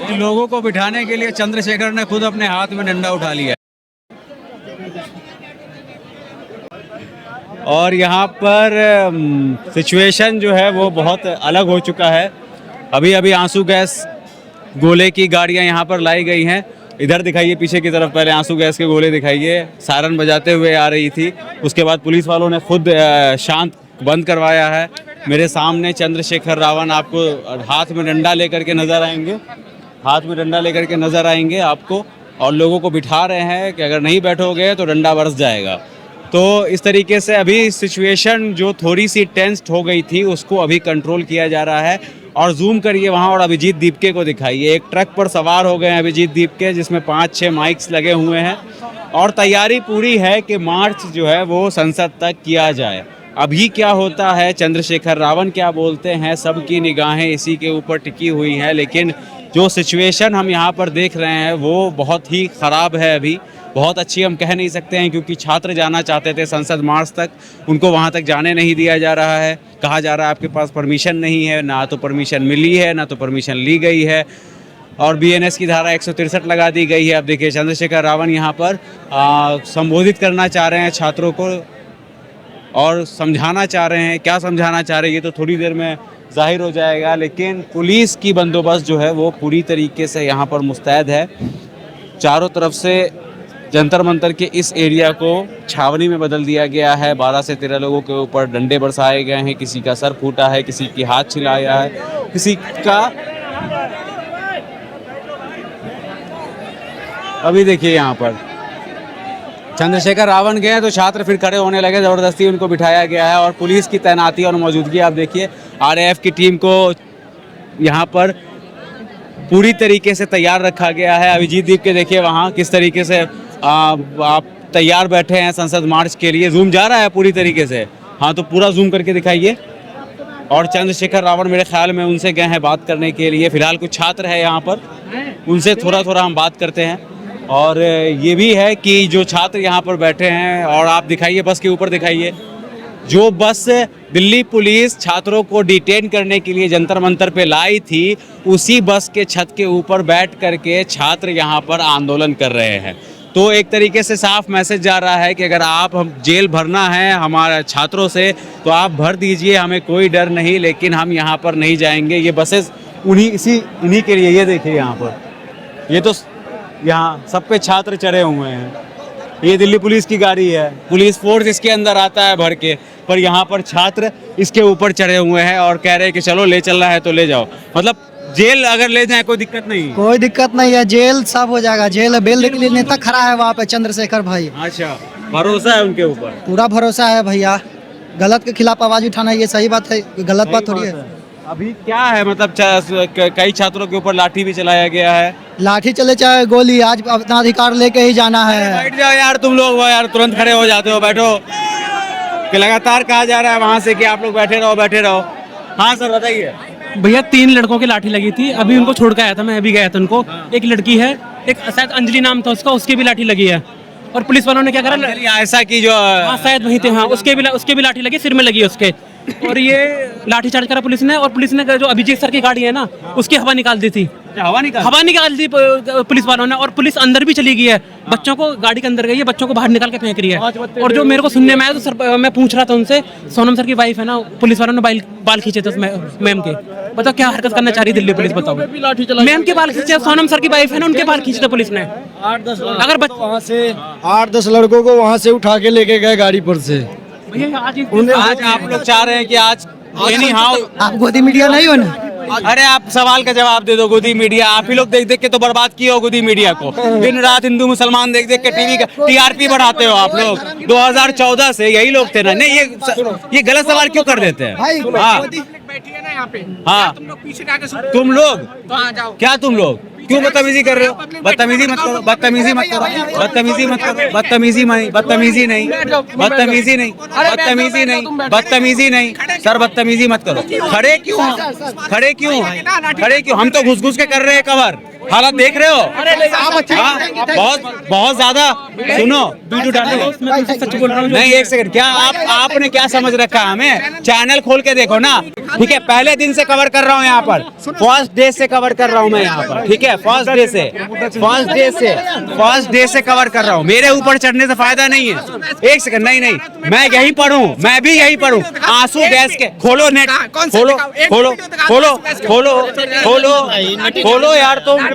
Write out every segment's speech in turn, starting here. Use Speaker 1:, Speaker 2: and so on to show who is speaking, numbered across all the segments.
Speaker 1: इन लोगों को बिठाने के लिए चंद्रशेखर ने खुद अपने हाथ में डंडा उठा लिया। और यहाँ पर सिचुएशन जो है वो बहुत अलग हो चुका है। अभी अभी आंसू गैस गोले की गाड़ियाँ यहाँ पर लाई गई हैं। इधर दिखाइए पीछे की तरफ, पहले आंसू गैस के गोले दिखाइए, सायरन बजाते हुए आ रही थी। उसके बाद पुलिस वालों ने खुद शांत बंद करवाया है। मेरे सामने चंद्रशेखर रावण आपको हाथ में डंडा लेकर के नज़र आएंगे, हाथ में डंडा लेकर के नज़र आएंगे आपको, और लोगों को बिठा रहे हैं कि अगर नहीं बैठोगे तो डंडा बरस जाएगा। तो इस तरीके से अभी सिचुएशन जो थोड़ी सी टेंस्ड हो गई थी उसको अभी कंट्रोल किया जा रहा है। और जूम करिए वहाँ और अभिजीत दीपके को दिखाइए। एक ट्रक पर सवार हो गए हैं अभिजीत दीपके, जिसमें 5-6 माइक्स लगे हुए हैं और तैयारी पूरी है कि मार्च जो है वो संसद तक किया जाए। अभी क्या होता है, चंद्रशेखर रावण क्या बोलते हैं, सबकी निगाहें इसी के ऊपर टिकी हुई हैं। लेकिन जो सिचुएशन हम यहाँ पर देख रहे हैं वो बहुत ही ख़राब है। अभी बहुत अच्छी हम कह नहीं सकते हैं, क्योंकि छात्र जाना चाहते थे संसद मार्च तक, उनको वहाँ तक जाने नहीं दिया जा रहा है। कहा जा रहा है आपके पास परमिशन नहीं है, ना तो परमिशन मिली है ना तो परमिशन ली गई है, और BNS की धारा 163 लगा दी गई है। अब देखिए चंद्रशेखर रावण यहाँ पर संबोधित करना चाह रहे हैं छात्रों को और समझाना चाह रहे हैं। क्या समझाना चाह रहे हैं ये तो थोड़ी देर में जाहिर हो जाएगा। लेकिन पुलिस की बंदोबस्त जो है वो पूरी तरीके से यहाँ पर मुस्तैद है। चारों तरफ से जंतर मंतर के इस एरिया को छावनी में बदल दिया गया है। 12 से 13 लोगों के ऊपर डंडे बरसाए गए हैं। किसी का सर फूटा है, किसी की हाथ छिलाया है, किसी का। अभी देखिए यहाँ पर चंद्रशेखर रावण गए तो छात्र फिर खड़े होने लगे, ज़बरदस्ती उनको बिठाया गया है। और पुलिस की तैनाती और मौजूदगी आप देखिए, RAF की टीम को यहाँ पर पूरी तरीके से तैयार रखा गया है। अभिजीत दीप के देखिए वहाँ किस तरीके से आप तैयार बैठे हैं संसद मार्च के लिए। जूम जा रहा है पूरी तरीके से, हाँ तो पूरा जूम करके दिखाइए। और चंद्रशेखर रावण मेरे ख्याल में उनसे गए हैं बात करने के लिए। फिलहाल कुछ छात्र है यहाँ पर, उनसे थोड़ा थोड़ा हम बात करते हैं। और ये भी है कि जो छात्र यहाँ पर बैठे हैं, और आप दिखाइए बस के ऊपर दिखाइए, जो बस दिल्ली पुलिस छात्रों को डिटेन करने के लिए जंतर मंतर पे लाई थी, उसी बस के छत के ऊपर बैठ करके छात्र यहाँ पर आंदोलन कर रहे हैं। तो एक तरीके से साफ मैसेज जा रहा है कि अगर आप हम जेल भरना है हमारे छात्रों से तो आप भर दीजिए, हमें कोई डर नहीं, लेकिन हम यहाँ पर नहीं जाएंगे। ये बसेस इन्हीं के लिए, ये देखिए यहाँ पर, ये तो यहाँ सब पे छात्र चढ़े हुए हैं। ये दिल्ली पुलिस की गाड़ी है, पुलिस फोर्स इसके अंदर आता है भर के, पर यहाँ पर छात्र इसके ऊपर चढ़े हुए हैं और कह रहे हैं कि चलो ले चल रहा है तो ले जाओ। मतलब जेल अगर ले जाए कोई दिक्कत नहीं,
Speaker 2: कोई दिक्कत नहीं है, जेल सब हो जाएगा। जेल बेल के लिए नेता खड़ा है वहाँ पे, चंद्रशेखर भाई।
Speaker 1: अच्छा, भरोसा है उनके ऊपर?
Speaker 2: पूरा भरोसा है भैया। गलत के खिलाफ आवाज उठाना ये सही बात है, गलत बात थोड़ी है।
Speaker 1: अभी क्या है, मतलब कई छात्रों के ऊपर लाठी भी चलाया गया है।
Speaker 2: लाठी चले चाहे गोली, आज अपना अधिकार लेके ही जाना है।
Speaker 1: बैठ जाओ यार तुम लोग, वो यार तुरंत खड़े हो जाते हो, बैठो। कि लगातार कहा जा रहा है वहाँ से कि आप लोग बैठे रहो बैठे रहो। हाँ सर बताइए।
Speaker 3: भैया 3 लड़कों की लाठी लगी थी, अभी उनको छोड़ के आया था, मैं अभी गया था उनको। एक लड़की है, एक शायद अंजलि नाम था उसका, उसकी भी लाठी लगी है। और पुलिस वालों ने क्या करा,
Speaker 1: ऐसा की जो
Speaker 3: शायद वही थे, हाँ उसके भी लाठी लगी, सिर में लगी उसके। और ये लाठी चार्ज करा पुलिस ने, और पुलिस ने जो अभिजीत सर की गाड़ी है ना उसकी हवा निकाल दी थी। हवा निकाल दी पुलिस वालों ने, और पुलिस अंदर भी चली गई है। बच्चों को गाड़ी के अंदर गई है, बच्चों को बाहर निकाल के फेंक रही है। और जो मेरे को सुनने में आया तो सर, मैं पूछ रहा था उनसे, सोनम सर की वाइफ है ना, पुलिस वालों ने बाल खींचे थे मैम के। बताओ क्या हरकत करना चाह रही दिल्ली पुलिस, बताओ। मैम के बाल खींचे, सोनम सर की वाइफ है ना, उनके बाल खींचे थे पुलिस ने।
Speaker 2: 8-10 वहाँ से 8-10 लड़कों को वहाँ से उठा के लेके गए गाड़ी पर से।
Speaker 1: आज आप लोग चाह रहे हैं कि आज
Speaker 2: आप गोदी मीडिया नहीं हो ना?
Speaker 1: अरे आप सवाल का जवाब दे दो। गोदी मीडिया आप ही लोग देख देख के तो बर्बाद किए हो गोदी मीडिया को। दिन रात हिंदू मुसलमान देख देख के टीवी का TRP बढ़ाते हो आप लोग। 2014 से यही लोग थे ना। नहीं ये गलत सवाल क्यों कर देते हैं? हाँ तुम लोग क्या, तुम लोग क्यों बदतमीजी कर रहे हो? बदतमीजी मत करो, बदतमीजी मत करो, बदतमीजी मत करो, बदतमीजी नहीं, बदतमीजी नहीं, बदतमीजी नहीं, बदतमीजी नहीं, बदतमीजी नहीं सर, बदतमीजी मत करो। खड़े क्यों, खड़े क्यों, खड़े क्यों? हम तो घुस घुस के कर रहे हैं कवर। हालत देख रहे हो? हाँ, बहुत ज्यादा। सुनो,
Speaker 3: वीडियो डाल रहे हो उसमें तुमसे सच बोल रहा हूँ।
Speaker 1: नहीं एक सेकंड, क्या आपने क्या समझ रखा है हमें? चैनल खोल के देखो ना, ठीक है? पहले दिन से कवर कर रहा हूँ यहाँ पर, फर्स्ट डे से कवर कर रहा हूँ मैं यहाँ पर, ठीक है? फर्स्ट डे से कवर कर रहा हूँ। मेरे ऊपर चढ़ने से फायदा नहीं है। एक सेकंड, नहीं, मैं यही पढ़ूँ, मैं भी यही पढ़ूँ। आंसू गैस के खोलो, नेट खोलो यार, तुम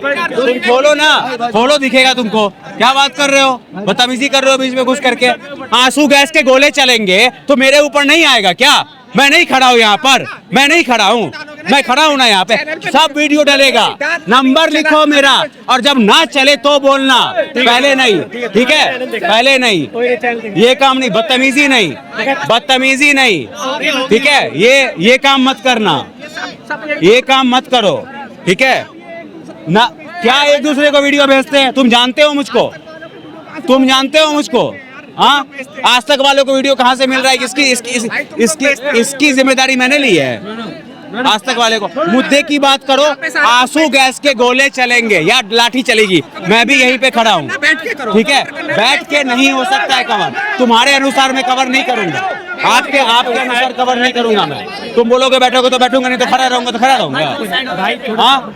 Speaker 1: खोलो ना, खोलो, दिखेगा तुमको। क्या बात कर रहे हो? बदतमीजी कर रहे हो बीच में घुस करके। आंसू गैस के गोले चलेंगे तो मेरे ऊपर नहीं आएगा क्या? मैं नहीं खड़ा हूँ यहाँ पर, मैं नहीं खड़ा हूँ, मैं खड़ा हूँ ना यहाँ पे। सब वीडियो डलेगा, नंबर लिखो मेरा, और जब ना चले तो बोलना, पहले नहीं, ठीक है? पहले नहीं, ये काम नहीं, बदतमीजी नहीं, ठीक है? ये काम मत करना, ये काम मत करो, ठीक है ना? क्या एक दूसरे को वीडियो भेजते हैं? तुम जानते हो मुझको? हाँ, आज तक वालों को वीडियो कहाँ से मिल रहा है? इसकी जिम्मेदारी मैंने ली है। आज तक वाले को मुद्दे की बात करो। आंसू गैस के गोले चलेंगे या लाठी चलेगी, मैं भी यहीं पे खड़ा हूँ, ठीक है? बैठ के नहीं हो सकता है कवर। तुम्हारे अनुसार मैं कवर नहीं करूंगा, आपके अनुसार कवर नहीं करूंगा मैं। तुम बोलोगे बैठोगे तो बैठूंगा, नहीं तो खड़ा रहूंगा तो खड़ा रहूंगा। हाँ,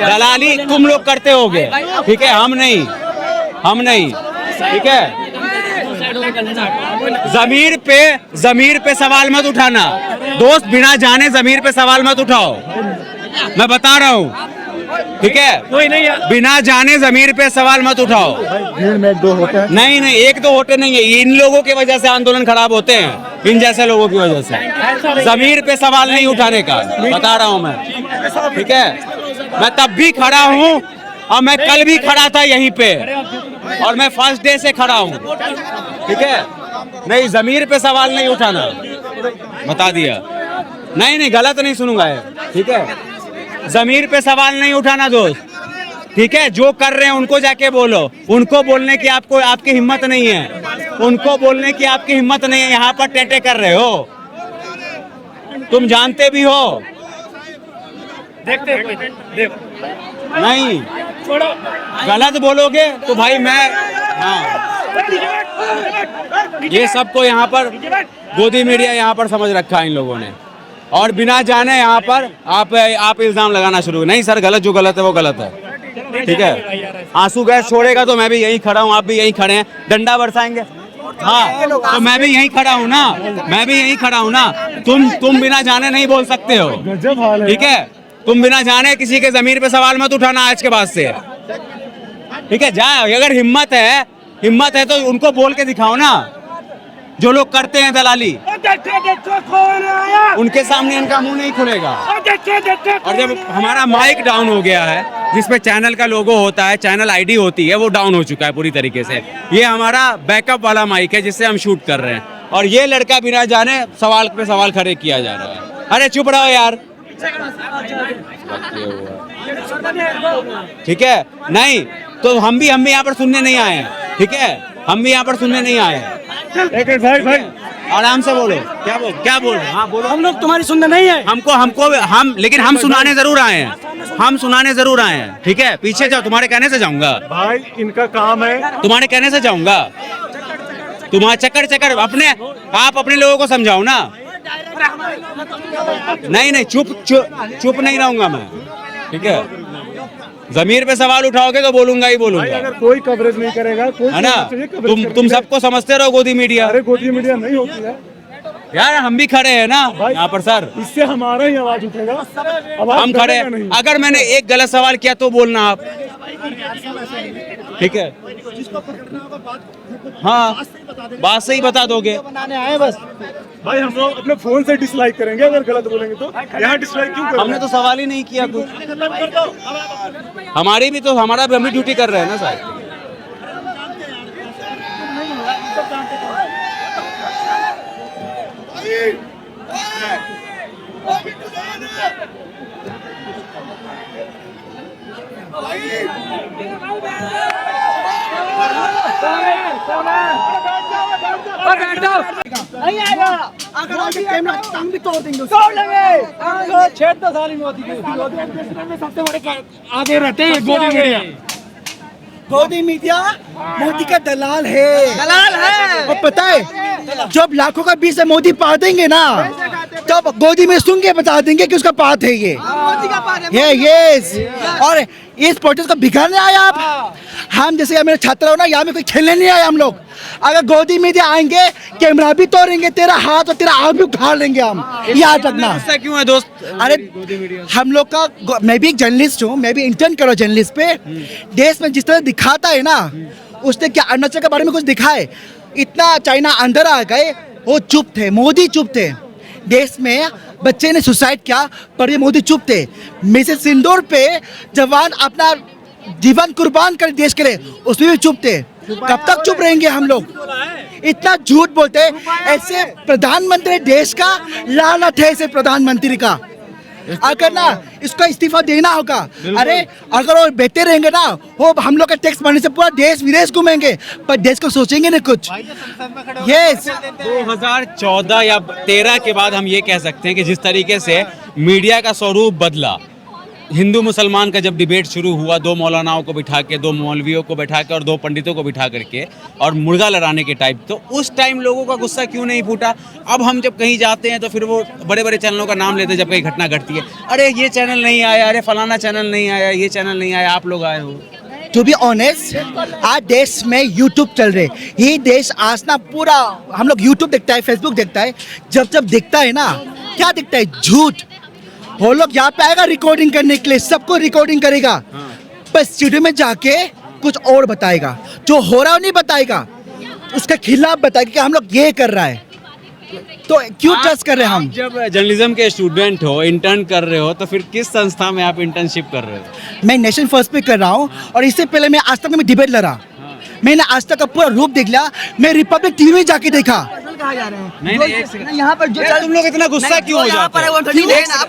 Speaker 1: दलाली तुम लोग करते होगे, ठीक है? हम नहीं, ठीक है? जमीर पे सवाल मत उठाना दोस्त, बिना जाने जमीर पे सवाल मत उठाओ, मैं बता रहा हूँ, ठीक है? बिना जाने जमीर पे सवाल मत उठाओ।
Speaker 2: भीड़ में 1-2 होते हैं।
Speaker 1: नहीं, 1-2 होते नहीं है, इन लोगों की वजह से आंदोलन खराब होते हैं, इन जैसे लोगों की वजह से। जमीर पे सवाल नहीं उठाने का बता रहा हूँ मैं, ठीक है? मैं तब भी खड़ा हूँ और मैं कल भी खड़ा था यहीं पे, और मैं फर्स्ट डे से खड़ा हूँ, ठीक है? नहीं, जमीर पे सवाल नहीं उठाना, बता दिया। नहीं, गलत नहीं सुनूंगा, ठीक है? जमीर पे सवाल नहीं उठाना दोस्त, ठीक है? जो कर रहे हैं उनको जाके बोलो, उनको बोलने की आपकी हिम्मत नहीं है, उनको बोलने की आपकी हिम्मत नहीं है। यहाँ पर टेटे कर रहे हो, तुम जानते भी हो। नहीं, गलत बोलोगे तो भाई मैं, हाँ, ये सबको यहाँ पर गोदी मीडिया यहाँ पर समझ रखा है इन लोगों ने, और बिना जाने यहाँ पर आप इल्जाम लगाना शुरू। नहीं सर, गलत, जो गलत है वो गलत है, ठीक है? आंसू गैस छोड़ेगा तो मैं भी यहीं खड़ा हूँ, आप भी यहीं खड़े हैं, डंडा बरसाएंगे, हाँ, तो मैं भी यहीं खड़ा हूँ ना, तुम बिना जाने नहीं बोल सकते हो, ठीक है? तुम बिना जाने किसी के जमीर पे सवाल मत उठाना आज के बाद से, ठीक है? अगर हिम्मत है तो उनको बोल के दिखाओ ना, जो लोग करते हैं दलाली, उनके सामने इनका मुंह नहीं खुलेगा। और जब हमारा माइक डाउन हो गया है, जिसपे चैनल का लोगो होता है, चैनल आईडी होती है, वो डाउन हो चुका है पूरी तरीके से। ये हमारा बैकअप वाला माइक है जिससे हम शूट कर रहे हैं, और ये लड़का बिना जाने सवाल पे सवाल खड़े किया जा रहा है। अरे चुप रहो यार, ठीक है? नहीं तो हम भी यहाँ पर सुनने नहीं आए हैं, ठीक है? हम भी यहाँ पर सुनने नहीं आए हैं। भाई आराम से बोलो, क्या बोल रहे? हाँ बोलो।
Speaker 2: हम लोग तुम्हारी सुनने नहीं है,
Speaker 1: लेकिन हम सुनाने जरूर आए हैं, ठीक है? पीछे जाओ, तुम्हारे कहने से जाऊंगा
Speaker 2: भाई, इनका काम है,
Speaker 1: तुम्हारे कहने से जाऊंगा। तुम्हारा चक्कर आप अपने लोगों को समझाओ ना। नहीं, चुप नहीं रहूंगा मैं, ठीक है? जमीर पे सवाल उठाओगे तो बोलूंगा ही बोलूंगा।
Speaker 2: अगर कोई कवरेज नहीं करेगा, है
Speaker 1: ना? तुम सबको समझते रहो गोदी मीडिया।
Speaker 2: अरे गोदी मीडिया नहीं होती है
Speaker 1: यार, हम भी खड़े हैं ना यहाँ पर सर,
Speaker 2: इससे हमारा ही आवाज उठेगा।
Speaker 1: हम खड़े हैं, अगर मैंने एक गलत सवाल किया तो बोलना आप, ठीक है? हाँ, बात सही बता दोगे।
Speaker 2: बनाने आए बस भाई, हम लोग अपने फोन से डिसलाइक करेंगे अगर गलत बोलेंगे तो। यहाँ डिसलाइक क्यों?
Speaker 1: हमने तो सवाल ही नहीं किया कुछ, हमारा भी हम भी ड्यूटी कर रहे हैं ना सर।
Speaker 4: बैठ जाओ। नहीं आएगा। अगर आगे कैमरा टांग भी तोड़ देंगे, तोड़ लेंगे। छेद तो साली मोदी के सबसे बड़े आगे रहते हैं गोदी मीडिया। गोदी मीडिया मोदी का दलाल है, दलाल है। और पता है जब लाखों का बीच से मोदी पा देंगे ना, तब गोदी में सुन के बता देंगे कि उसका पात है ये मोदी का पात है। यस, और इस प्रोटेस्ट को बिगाड़ने आए आप। हम जैसे मेरे छात्र हो ना, यहाँ में कोई खेलने नहीं आए हम लोग। अगर गोदी मीडिया आएंगे कैमरा भी तोड़ेंगे, तेरा हाथ और तेरा आँख भी उखाड़ लेंगे हम, याद रखना।
Speaker 1: ऐसा क्यों है दोस्त?
Speaker 4: अरे हम लोग का, मैं भी एक जर्नलिस्ट हूँ, मैं भी इंटर्न करो जर्नलिस्ट पे। देश में जिस तरह दिखाता है ना, उसने क्या अरुणाचल के बारे में कुछ दिखाए? इतना चाइना अंदर आ गए, वो चुप थे, मोदी चुप थे। देश में बच्चे ने सुसाइड किया पर ये मोदी चुप थे। मिसेस सिंदूर पे जवान अपना जीवन कुर्बान कर देश के लिए, उसमें भी चुप थे। कब तक चुप रहेंगे हम लोग? इतना झूठ बोलते हैं। ऐसे प्रधानमंत्री देश का लानत है, ऐसे प्रधानमंत्री का। अगर ना इसको इस्तीफा देना होगा। अरे अगर वो बैठे रहेंगे ना, वो हम लोग का टैक्स भरने से पूरा देश विदेश घूमेंगे, पर देश को सोचेंगे ना कुछ। यस,
Speaker 1: 2014 या 13 के बाद हम ये कह सकते हैं कि जिस तरीके से मीडिया का स्वरूप बदला, हिंदू मुसलमान का जब डिबेट शुरू हुआ, दो मौलानाओं को बिठा के, दो मौलवियों को बिठा के और दो पंडितों को बिठा करके, और मुर्गा लड़ाने के टाइप, तो उस टाइम लोगों का गुस्सा क्यों नहीं फूटा? अब हम जब कहीं जाते हैं तो फिर वो बड़े बड़े चैनलों का नाम लेते हैं जब कहीं घटना घटती है। अरे ये चैनल नहीं आया, अरे फलाना चैनल नहीं आया, ये चैनल नहीं आया, आप लोग आए हो।
Speaker 4: टू बी ऑनेस्ट, आज देश में यूट्यूब चल रहे। ये देश आज ना पूरा, हम लोग यूट्यूब देखता है, फेसबुक देखता है। जब देखता है ना, क्या दिखता है? झूठ। वो लोग यहाँ पे आएगा रिकॉर्डिंग करने के लिए, सबको रिकॉर्डिंग करेगा, पर स्टूडियो में जाके कुछ और बताएगा। जो हो रहा है नहीं बताएगा, उसके खिलाफ बताएगा कि हम लोग ये कर रहा है। तो क्यों ट्रस्ट कर रहे हैं हम?
Speaker 1: जब जर्नलिज्म के स्टूडेंट हो, इंटर्न कर रहे हो, तो फिर किस संस्था में आप इंटर्नशिप कर रहे हो?
Speaker 4: मैं नेशन फर्स्ट पे कर रहा हूँ, और इससे पहले मैं आज तक में डिबेट लड़ा। मैंने आज तक का पूरा रूप देख लिया। मैं रिपब्लिक टीवी में जाके देखा।
Speaker 1: नहीं, एक सेकंड।
Speaker 4: यहाँ पर जो
Speaker 1: तुम लोग इतना गुस्सा क्यों हो जाते हो?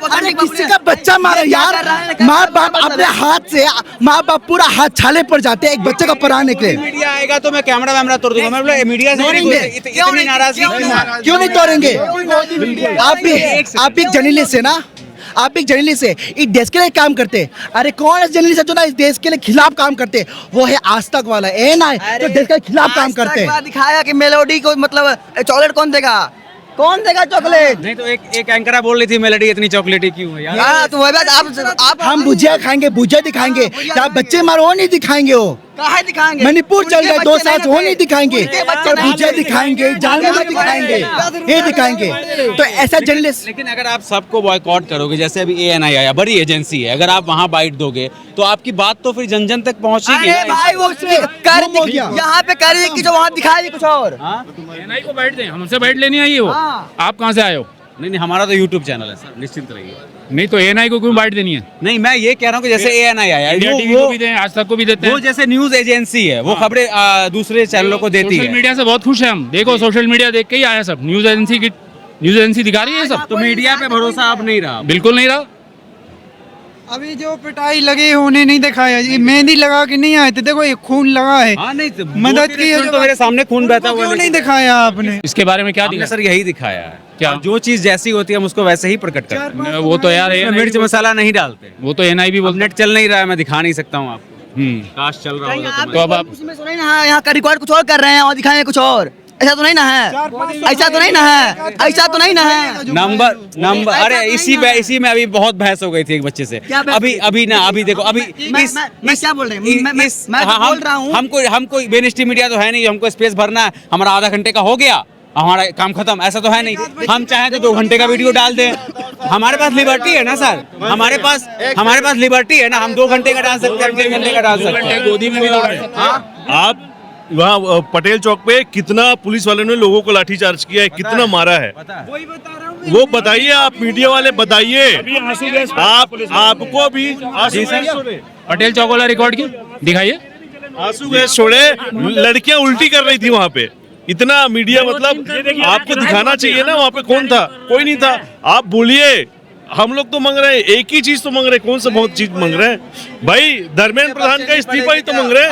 Speaker 4: अरे किसी का बच्चा मारा यार, माँ बाप अपने हाथ से, माँ बाप पूरा हाथ छाले पर जाते हैं एक बच्चे को पढ़ाने के लिए।
Speaker 1: मीडिया आएगा तो मैं कैमरा वैमरा तोड़ दूंगा। मैं बोला मीडिया से इतनी नाराजगी
Speaker 4: क्यों नहीं तोड़ेंगे? आप भी जर्नलिस्ट है ना, आप एक जर्नलिस्ट है, इस देश के लिए काम करते। अरे कौन है जर्नलिस्ट है जो ना इस देश के लिए खिलाफ काम करते? वो है आज तक वाला, ए ना तो देश के खिलाफ काम करते।
Speaker 5: दिखाया कि मेलोडी को मतलब चॉकलेट कौन देगा? कौन देगा चॉकलेट?
Speaker 1: नहीं तो एक एंकरा बोल रही थी मेलोडी इतनी चॉकलेटी क्यों है यार?
Speaker 5: हाँ तो वही बात, आप
Speaker 4: हम भुजिया खाएंगे, भुजिया दिखाएंगे। क्या बच्चे मारो नहीं दिखाएंगे? वो
Speaker 5: काहे दिखाएंगे?
Speaker 4: मणिपुर चल गए 2 साल, वो नहीं दिखाएंगे, पर भुजिया दिखाएंगे, जानवर दिखाएंगे, ये दिखाएंगे। तो ऐसा जर्नलिस्ट।
Speaker 1: लेकिन अगर आप सबको बॉयकॉट करोगे, जैसे अभी ANI आया, बड़ी एजेंसी है, अगर आप वहाँ बाइट दोगे तो आपकी बात तो फिर जन जन तक पहुँचेगी।
Speaker 5: अरे भाई वो यहाँ पे कर रही है कि जो वहाँ दिखाएगी कुछ और।
Speaker 6: ANI को बैठ दें, हमसे बैठ लेनी आई है वो। आप कहाँ से आए हो?
Speaker 1: नहीं, हमारा तो YouTube चैनल है सर, निश्चिंत रहिए।
Speaker 6: नहीं तो ANI को क्यों बैठ देनी है?
Speaker 1: नहीं, मैं ये कह रहा हूँ कि जैसे ANI आया,
Speaker 6: इंडिया टीवी को भी दें, आज तक को भी देते हैं।
Speaker 1: वो जैसे न्यूज एजेंसी है, वो खबरें दूसरे चैनलों को देती
Speaker 6: सोशल
Speaker 1: है।
Speaker 6: मीडिया से बहुत खुश है हम। देखो सोशल मीडिया देख के ही आया सब। न्यूज एजेंसी दिखा रही है सब।
Speaker 1: तो मीडिया पे भरोसा अब नहीं रहा?
Speaker 6: बिल्कुल नहीं रहा।
Speaker 7: अभी जो पिटाई लगी उन्हें नहीं दिखाया, ये मेहंदी लगा के नहीं आए थे। देखो ये खून लगा है।
Speaker 1: हाँ, नहीं तो
Speaker 7: मदद की है
Speaker 1: तो मेरे सामने खून बहता हुआ
Speaker 7: क्यों नहीं दिखाया आपने?
Speaker 6: इसके बारे में क्या
Speaker 1: हमने
Speaker 6: दिखा?
Speaker 1: सर यही दिखाया है।
Speaker 6: क्या?
Speaker 1: जो चीज जैसी होती है हम उसको वैसे ही प्रकट करते हैं।
Speaker 6: वो तो यार
Speaker 1: इसमें
Speaker 6: ANI
Speaker 1: मिर्च मसाला नहीं डालते।
Speaker 6: वो तो ANI भी
Speaker 1: अब
Speaker 6: बोलते
Speaker 1: नेट चल नहीं रहा है, मैं दिखा नहीं सकता हूँ आपको। काश चल रहा होता
Speaker 6: तो अब आप
Speaker 5: उसमें सुना ही ना है, यहाँ का रिकॉर्ड कुछ और कर रहे हैं और दिखाएंगे कुछ और। ऐसा तो नहीं ना है, ऐसा तो नहीं ना है, ऐसा तो नहीं ना है।
Speaker 1: नंबर अरे इसी में अभी बहुत बहस हो गई थी एक बच्चे से। अभी देखो अभी
Speaker 5: मैं क्या बोल रहे हैं? मैं बोल रहा हूँ
Speaker 1: हमको मेन स्ट्रीम मीडिया तो है नहीं, हमको स्पेस भरना है, हमारा आधा घंटे का हो गया, हमारा काम खत्म, ऐसा तो है नहीं। हम चाहें तो 2 घंटे का वीडियो डाल दें, हमारे पास लिबर्टी है ना सर, हमारे पास लिबर्टी है ना। हम 2 घंटे का डाल सकते हैं, 3 घंटे का डाल सकते हैं।
Speaker 6: गोदी में भी दौड़ रहे हैं।
Speaker 8: आप वहाँ पटेल चौक पे कितना पुलिस वालों ने लोगों को लाठीचार्ज किया है, कितना मारा है, वो बताइए। आप मीडिया वाले बताइए। आपको भी आंसू गैस छोड़े,
Speaker 6: पटेल चौक वाला रिकॉर्ड क्यों दिखाइए?
Speaker 8: आंसू गैस छोड़े, लड़कियां उल्टी कर रही थी वहाँ पे। इतना मीडिया मतलब आपको दिखाना चाहिए ना, वहाँ पे कौन था? कोई नहीं था। आप बोलिए हम लोग तो मांग रहे हैं, एक ही चीज तो मांग रहे हैं, कौन सा बहुत चीज मांग रहे हैं भाई? धर्मेंद्र प्रधान का इस्तीफा ही तो मांग रहे हैं,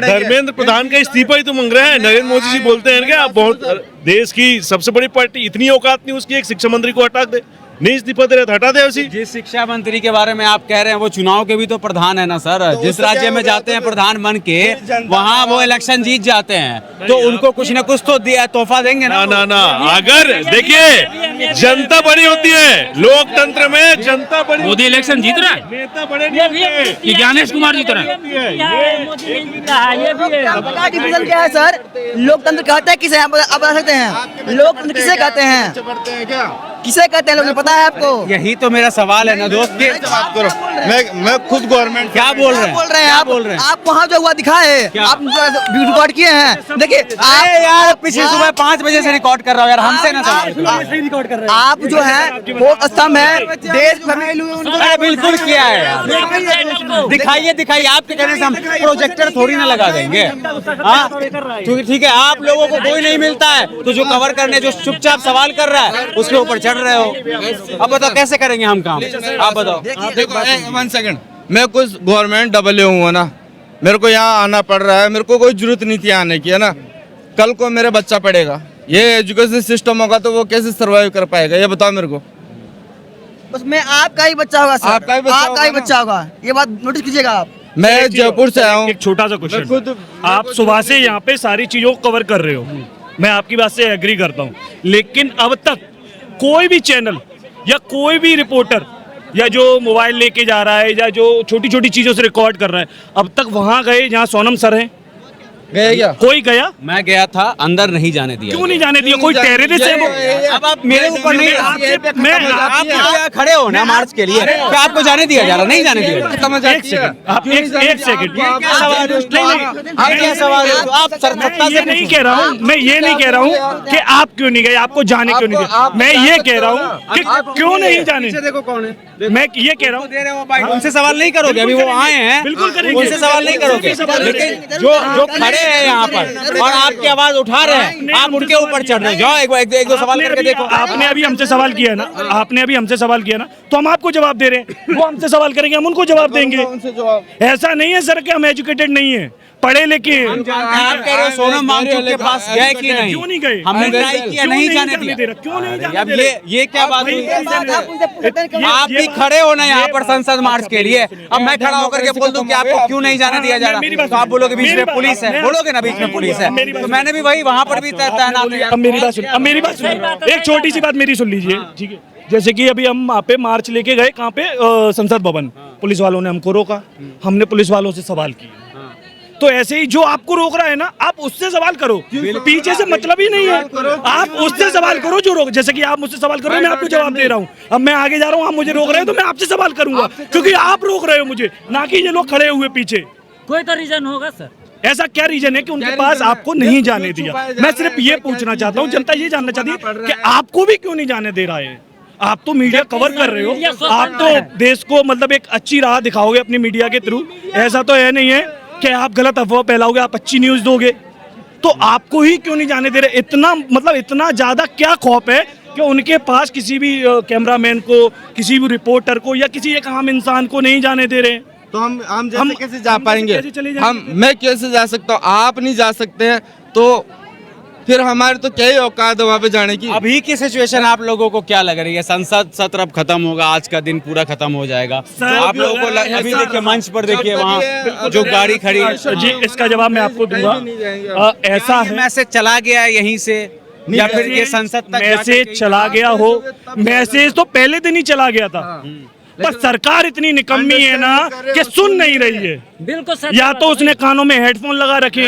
Speaker 8: धर्मेंद्र प्रधान का इस्तीफा ही तो मांग रहे हैं। नरेंद्र मोदी जी बोलते हैं क्या आप बहुत देश की सबसे बड़ी पार्टी, इतनी औकात नहीं उसकी एक शिक्षा मंत्री को हटा दे, नहीं इस्तीफा दे रहे तो हटा दे उसी।
Speaker 1: जिस शिक्षा मंत्री के बारे में आप कह रहे हैं वो चुनाव के भी तो प्रधान है ना सर। जिस राज्य में जाते हैं प्रधान बन के वहाँ वो इलेक्शन जीत जाते हैं तो उनको कुछ न कुछ तो दिया तोहफा देंगे ना।
Speaker 8: ना ना, अगर देखिए जनता बड़ी होती है लोकतंत्र में, जनता बड़ी।
Speaker 6: मोदी इलेक्शन जीत रहा है,
Speaker 8: नेता बड़े नहीं होते हैं।
Speaker 6: कि ज्ञानेश कुमार जीत रहा है?
Speaker 5: आपका डिफरेंस क्या है सर? लोकतंत्र कहते हैं किसे, आप बता सकते हैं? लोकतंत्र किसे कहते हैं? किसे कहते हैं लोग, पता है आपको?
Speaker 1: यही तो मेरा सवाल है ना दोस्त के।
Speaker 9: बात करो, मैं खुद गवर्नमेंट
Speaker 1: क्या बोल रहे हैं?
Speaker 5: बोल रहे हैं आप?
Speaker 1: बोल रहे हैं?
Speaker 5: आप वहाँ जो हुआ दिखाए, आप रिकॉर्ड किए हैं। देखिए आप
Speaker 1: यार पिछले सुबह 5 बजे से रिकॉर्ड कर रहा हूँ यार, हमसे ना सवाल।
Speaker 5: आप जो है वो स्तंभ है देश में।
Speaker 1: अरे बिल्कुल किया है यार, दिखाइए दिखाइए। आपके कहने से हम प्रोजेक्टर थोड़ी ना लगा देंगे। हाँ ठीक है, आप लोगों को कोई नहीं मिलता है तो जो कवर करने, जो चुपचाप सवाल कर रहा है उसके ऊपर चढ़ रहे हो। अब बताओ कैसे करेंगे हम काम, आप बताओ।
Speaker 9: देखो 1 सेकंड, मैं कुछ गवर्नमेंट डबल हूँ ना, मेरे को यहाँ आना पड़ रहा है, मेरे को कोई जरूरत नहीं थी आने की, है ना। कल को मेरा बच्चा पढ़ेगा, ये एजुकेशन सिस्टम होगा तो वो कैसे सर्वाइव कर पाएगा, ये बताओ मेरे को।
Speaker 5: बस मैं आपका ही बच्चा होगा सर,
Speaker 9: आपका ही बच्चा होगा
Speaker 5: होगा, ये बात नोटिस कीजिएगा आप।
Speaker 9: मैं जयपुर से आया हूँ।
Speaker 2: एक छोटा सा क्वेश्चन, आप सुबह से यहाँ पे सारी चीजों को कवर कर रहे हो, मैं आपकी बात से एग्री करता हूँ, लेकिन अब तक कोई भी चैनल या कोई भी रिपोर्टर या जो मोबाइल लेके जा रहा है या जो छोटी छोटी चीजों से रिकॉर्ड कर रहा है, अब तक वहां गए जहाँ सोनम सर हैं?
Speaker 9: गए क्या?
Speaker 2: कोई गया?
Speaker 1: मैं गया था, अंदर नहीं जाने दिया।
Speaker 2: क्यों नहीं जाने दिया? कोई टेररिस्ट है वो?
Speaker 1: अब आप मेरे ऊपर नहीं, आप खड़े हो ना मार्च के लिए, क्या आपको जाने दिया जा रहा? नहीं जाने दिया।
Speaker 2: एक सेकंड, आप एक सेकंड,
Speaker 1: आप क्या सवाल है? आप सत्ता
Speaker 2: ये नहीं कह रहा हूँ, मैं ये नहीं कह रहा हूँ कि आप क्यों नहीं गए, आपको जाने क्यों नहीं दिया। मैं ये कह रहा हूँ कि क्यों नहीं जाने।
Speaker 1: देखो कौन है,
Speaker 2: मैं ये कह रहा हूँ,
Speaker 1: उनसे सवाल नहीं करोगे, अभी वो आए हैं,
Speaker 2: बिल्कुल करेंगे,
Speaker 1: उनसे सवाल नहीं करोगे। लेकिन जो खड़े हैं यहाँ पर और आपकी आवाज उठा रहे हैं, आप उनके ऊपर चढ़ रहे हैं। जाओ एक दो सवाल करके देखो।
Speaker 2: आपने अभी हमसे सवाल किया ना, आपने अभी हमसे सवाल किया ना, तो हम आपको जवाब दे रहे हैं। वो हमसे सवाल करेंगे, हम उनको जवाब देंगे। ऐसा नहीं है सर कि हम एजुकेटेड नहीं है, पढ़े लिखे।
Speaker 1: आप कह रहे हो सोनम वांगचुक के पास गए कि नहीं?
Speaker 2: क्यों नहीं गए?
Speaker 1: हमने ट्राई किया, नहीं जाने दिया।
Speaker 2: क्यों नहीं जाने
Speaker 1: अब
Speaker 2: दे रहे?
Speaker 1: ये क्या बात हुई? आप भी खड़े हो ना यहाँ पर संसद मार्च के लिए, अब मैं खड़ा होकर के बोल दूं कि आपको क्यों नहीं जाने दिया जा रहा, तो आप बोलोगे बीच में पुलिस है, बोलोगे ना बीच में पुलिस है, तो मैंने भी वही वहाँ पर भी तैनात किया।
Speaker 2: अब मेरी बात सुनिए, अब मेरी बात सुनिए, एक छोटी सी बात मेरी सुन लीजिए, ठीक है? जैसे कि अभी हम वहाँ पे मार्च लेके गए, कहाँ पे? संसद भवन। पुलिस वालों ने हमको रोका, हमने पुलिस वालों से सवाल किए। तो ऐसे ही जो आपको रोक रहा है ना, आप उससे सवाल करो, पीछे से मतलब ही नहीं है। आप उससे सवाल करो जो रोक, जैसे कि आप मुझसे सवाल करो, मैं आपको जवाब दे रहा हूँ। अब मैं आगे जा रहा हूँ, आप मुझे रोक रहे हैं तो मैं आपसे सवाल करूंगा, क्योंकि आप रोक रहे हो मुझे, ना कि ये लोग खड़े हुए पीछे।
Speaker 3: कोई तो रीजन होगा सर।
Speaker 2: ऐसा क्या रीजन है कि उनके पास आपको नहीं जाने दिया? मैं सिर्फ ये पूछना चाहता हूँ, जनता ये जानना चाहती है कि आपको भी क्यों नहीं जाने दे रहा है? आप तो मीडिया कवर कर रहे हो, आप तो देश को मतलब एक अच्छी राह दिखाओगे अपनी मीडिया के थ्रू। ऐसा तो है नहीं है कि आप गलत अफवाह फैलाओगे, आप अच्छी न्यूज दोगे, तो आपको ही क्यों नहीं जाने दे रहे? इतना मतलब इतना ज्यादा क्या खौफ है कि उनके पास किसी भी कैमरामैन को, किसी भी रिपोर्टर को या किसी एक आम इंसान को नहीं जाने दे रहे?
Speaker 9: तो हम जैसे कैसे जा पाएंगे?
Speaker 2: हम
Speaker 9: मैं कैसे जा सकता हूँ? आप नहीं जा सकते हैं तो फिर हमारे तो क्या ही औकात है वहाँ पे जाने की।
Speaker 1: अभी की सिचुएशन आप लोगों को क्या लग रही है? संसद सत्र अब खत्म होगा, आज का दिन पूरा खत्म हो जाएगा, आप लोगों को अभी देखिए मंच पर देखिए वहाँ जो गाड़ी खड़ी है।
Speaker 2: जी, इसका जवाब मैं आपको दूंगा। ऐसा है,
Speaker 1: मैसेज चला गया है यहीं से या फिर ये संसद तक
Speaker 2: मैसेज चला गया हो? मैसेज तो पहले दिन ही चला गया था, पर सरकार इतनी निकम्मी है ना कि सुन नहीं रही है।
Speaker 3: बिल्कुल,
Speaker 2: या तो उसने कानों में हेडफोन लगा रखे,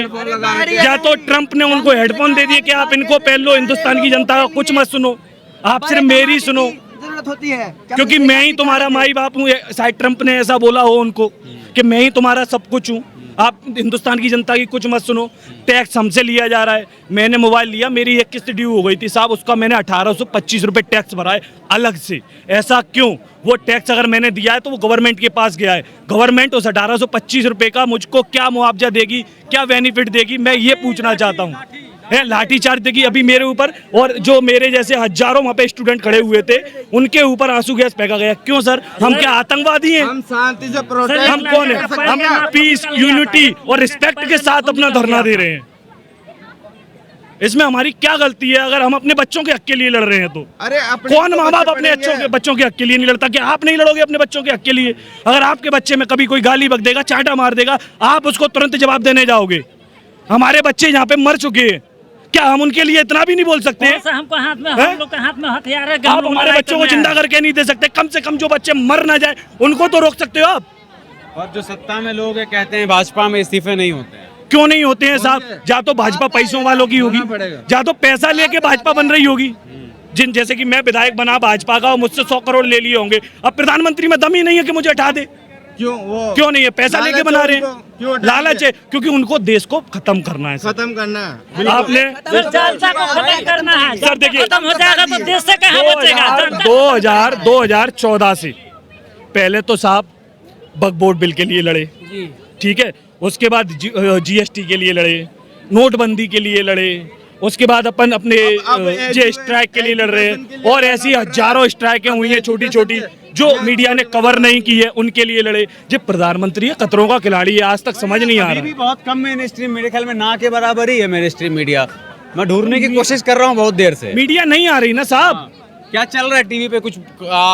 Speaker 2: या तो ट्रंप ने उनको हेडफोन दे दिए कि आप इनको पहन लो, हिंदुस्तान की जनता का कुछ मत सुनो, आप सिर्फ मेरी सुनो,
Speaker 5: जरूरत होती है
Speaker 2: क्योंकि मैं ही तुम्हारा माई बाप हूँ। शायद ट्रंप ने ऐसा बोला हो उनको कि मैं ही तुम्हारा सब कुछ हूँ, आप हिंदुस्तान की जनता की कुछ मत सुनो। टैक्स हमसे लिया जा रहा है, मैंने मोबाइल लिया, मेरी एक किस्त ड्यू हो गई थी साहब, उसका मैंने 1825 रुपये टैक्स भरा है अलग से। ऐसा क्यों? वो टैक्स अगर मैंने दिया है तो वो गवर्नमेंट के पास गया है, गवर्नमेंट उस 1825 रुपये का मुझको क्या मुआवजा देगी, क्या बेनिफिट देगी, मैं ये पूछना चाहता हूँ। लाठीचार्ज देखिए अभी मेरे ऊपर, और जो मेरे जैसे हजारों वहाँ पे स्टूडेंट खड़े हुए थे उनके ऊपर आंसू गैस फेंका गया। क्यों सर, हम क्या आतंकवादी हैं?
Speaker 9: हम शांति से प्रोटेस्ट,
Speaker 2: हम कौन है? हम पीस, यूनिटी और रिस्पेक्ट के साथ अपना धरना दे रहे हैं। इसमें हमारी क्या गलती है अगर हम अपने बच्चों के हक के लिए लड़ रहे हैं तो?
Speaker 9: अरे
Speaker 2: कौन माँ बाप अपने बच्चों के हक के लिए नहीं लड़ता? कि आप नहीं लड़ोगे अपने बच्चों के हक के लिए? अगर आपके बच्चे में कभी कोई गाली बक देगा, चांटा मार देगा, आप उसको तुरंत जवाब देने जाओगे? हमारे बच्चे यहाँ पे मर चुके हैं, क्या हम उनके लिए इतना भी नहीं बोल सकते?
Speaker 3: हमको हाथ में, हम लोग के हाथ में हथियार है।
Speaker 2: आप हमारे बच्चों को जिंदा करके नहीं दे सकते? कम से कम जो बच्चे मर ना जाए उनको तो रोक सकते हो आप।
Speaker 1: और जो सत्ता में लोग हैं कहते हैं भाजपा में इस्तीफे नहीं होते हैं।
Speaker 2: क्यों नहीं होते हैं साहब? या तो भाजपा पैसों वालों की होगी, या तो पैसा लेके भाजपा बन रही होगी। जिन जैसे कि मैं विधायक बना भाजपा का और मुझसे 100 करोड़ ले लिए होंगे, अब प्रधानमंत्री में दम ही नहीं है कि मुझे हटा दे। क्यों नहीं है? पैसा लेके बना रहे हैं, लालच है, क्योंकि उनको देश को खत्म करना है।
Speaker 9: खत्म करना है
Speaker 2: आपने
Speaker 3: खत्म करना है
Speaker 2: सर, देखिए
Speaker 3: खत्म हो जाएगा तो देश से कहाँ बचेगा?
Speaker 2: 2014 से पहले तो साहब वक्फ बिल के लिए लड़े, ठीक है, उसके बाद जीएसटी के लिए लड़े, नोटबंदी के लिए लड़े, उसके बाद अपन अपने जे स्ट्राइक के लिए लड़ रहे हैं, और ऐसी हजारों स्ट्राइकें हुई हैं छोटी छोटी जो मीडिया ने कवर नहीं की है, उनके लिए लड़े। जब प्रधानमंत्री है, खतरों का खिलाड़ी है, आज तक समझ नहीं आ
Speaker 1: अभी भी
Speaker 2: रहा।
Speaker 1: बहुत कम मेन स्ट्रीम, मेरे ख्याल में ना के बराबर ही है मेन स्ट्रीम मीडिया। मैं ढूंढने की कोशिश कर रहा हूँ बहुत देर से।
Speaker 2: मीडिया नहीं आ रही ना साहब।
Speaker 1: क्या चल रहा है टीवी पे? कुछ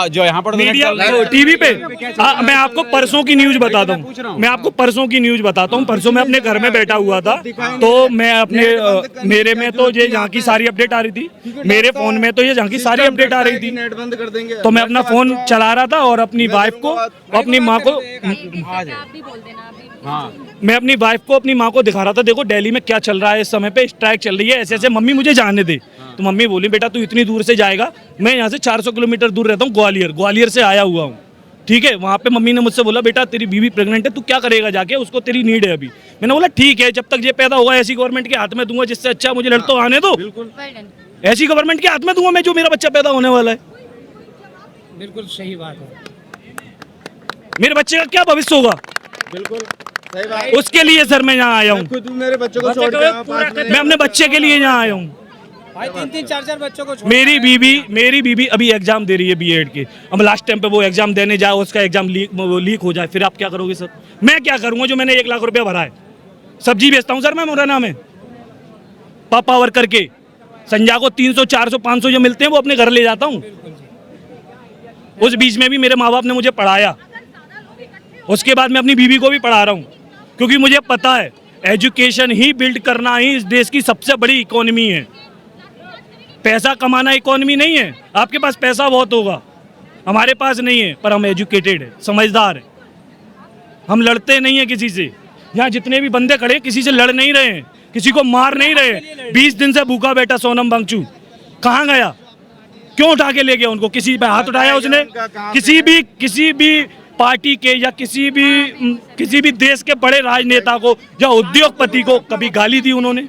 Speaker 1: जो यहाँ पर
Speaker 2: मीडिया टीवी पे मैं आपको परसों की न्यूज बताता हूँ। मैं आपको परसों की न्यूज बताता हूँ। परसों मैं अपने घर में बैठा हुआ था, तो मैं अपने मेरे में तो ये यहाँ की सारी अपडेट आ रही थी, मेरे फोन में तो ये यहाँ की सारी अपडेट आ रही थी।
Speaker 9: नेट बंद कर देंगे
Speaker 2: तो मैं अपना फोन चला रहा था और अपनी वाइफ को, अपनी माँ को, मैं अपनी वाइफ को, अपनी माँ को दिखा रहा था, देखो दिल्ली में क्या चल रहा है, इस समय पे स्ट्राइक चल रही है, ऐसे ऐसे, मम्मी मुझे जाने दे। तो मम्मी बोली बेटा तू इतनी दूर से जाएगा? मैं यहाँ से 400 किलोमीटर दूर रहता हूँ, ग्वालियर से आया हुआ हूँ, ठीक है। वहाँ पे मम्मी ने मुझसे बोला बेटा तेरी बीवी प्रेग्नेंट है, तू क्या करेगा जाके, उसको तेरी नीड है अभी। मैंने बोला ठीक है, जब तक ये पैदा होगा ऐसी गवर्नमेंट के हाथ में दूंगा जिससे अच्छा मुझे लड़तो आने दो। ऐसी गवर्नमेंट के हाथ में दूंगा मैं जो मेरा बच्चा पैदा होने वाला है।
Speaker 3: बिल्कुल सही बात है।
Speaker 2: मेरे बच्चे का क्या भविष्य होगा?
Speaker 9: बिल्कुल सही बात।
Speaker 2: उसके लिए सर मैं यहाँ आया हूँ,
Speaker 9: खुद मेरे बच्चों को छोड़ के
Speaker 2: मैं अपने बच्चे के लिए यहाँ आया हूँ।
Speaker 3: भाई 3-4 बच्चों को
Speaker 2: मेरी बीवी अभी एग्जाम दे रही है बीएड के। अब लास्ट टाइम पे वो एग्जाम देने जाए, उसका एग्जाम लीक हो जाए, फिर आप क्या करोगे सर? मैं क्या करूंगा जो मैंने 1 लाख रुपया भरा है? सब्जी बेचता हूँ सर मैं मुरैना में, पावर करके। संजा को 300, 400, 500 जो मिलते हैं वो अपने घर ले जाता हूँ। उस बीच में भी मेरे माँ बाप ने मुझे पढ़ाया, उसके बाद मैं अपनी बीवी को भी पढ़ा रहा हूँ, क्योंकि मुझे पता है एजुकेशन ही बिल्ड करना ही इस देश की सबसे बड़ी इकोनॉमी है। पैसा कमाना इकोनॉमी नहीं है। आपके पास पैसा बहुत होगा, हमारे पास नहीं है, पर हम एजुकेटेड है, समझदार है, हम लड़ते नहीं है किसी से। यहाँ जितने भी बंदे खड़े किसी से लड़ नहीं रहे हैं, किसी को मार नहीं रहे। 20 दिन से भूखा बैठा सोनम वांगचू कहाँ गया? क्यों उठा के ले गया उनको? किसी पे हाथ उठाया उसने? किसी भी पार्टी के या किसी भी देश के बड़े राजनेता को या उद्योगपति को कभी गाली दी उन्होंने?